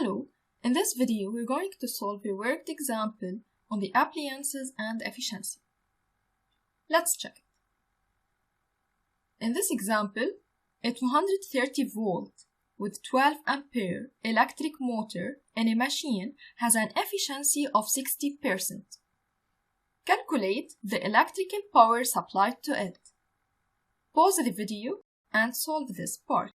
Hello, in this video we're going to solve a worked example on the appliances and efficiency. Let's check it. In this example, a 230 volt with 12 ampere electric motor in a machine has an efficiency of 60%. Calculate the electrical power supplied to it. Pause the video and solve this part.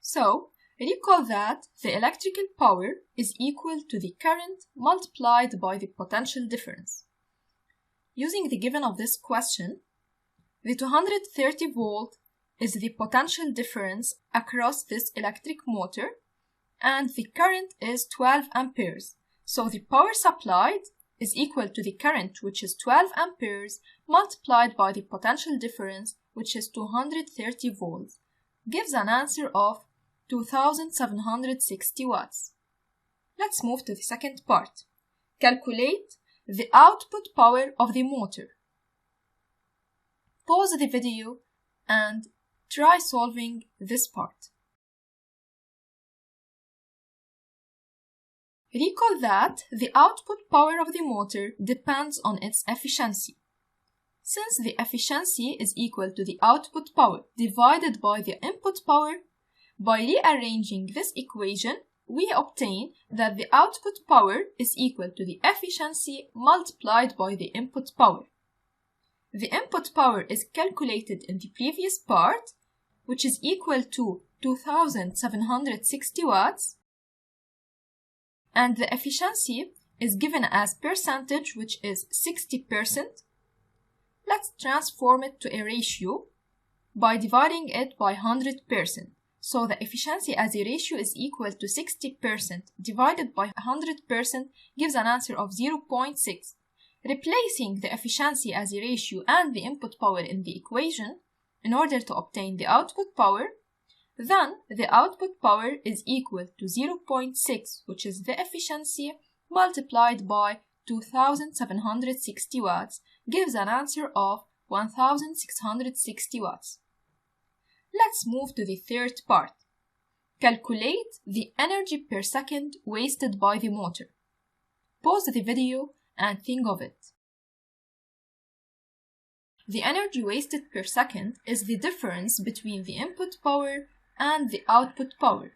So, recall that the electrical power is equal to the current multiplied by the potential difference. Using the given of this question, the 230 volt is the potential difference across this electric motor and the current is 12 amperes. So the power supplied is equal to the current, which is 12 amperes, multiplied by the potential difference, which is 230 volts, gives an answer of 2760 watts. Let's move to the second part. Calculate the output power of the motor. Pause the video and try solving this part. Recall that the output power of the motor depends on its efficiency. Since the efficiency is equal to the output power divided by the input power, by rearranging this equation, we obtain that the output power is equal to the efficiency multiplied by the input power. The input power is calculated in the previous part, which is equal to 2760 watts, and the efficiency is given as percentage, which is 60%. Let's transform it to a ratio by dividing it by 100%. So the efficiency as a ratio is equal to 60% divided by 100% gives an answer of 0.6. Replacing the efficiency as a ratio and the input power in the equation in order to obtain the output power, then the output power is equal to 0.6, which is the efficiency, multiplied by 2760 watts, gives an answer of 1660 watts. Let's move to the third part. Calculate the energy per second wasted by the motor. Pause the video and think of it. The energy wasted per second is the difference between the input power and the output power.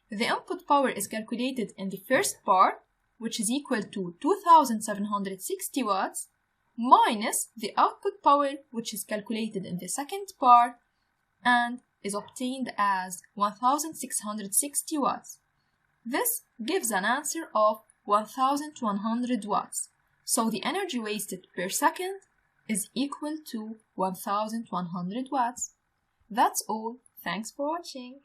The input power is calculated in the first part, which is equal to 2760 watts, minus the output power, which is calculated in the second part, and is obtained as 1660 watts. This gives an answer of 1100 watts. So the energy wasted per second is equal to 1100 watts. That's all. Thanks for watching.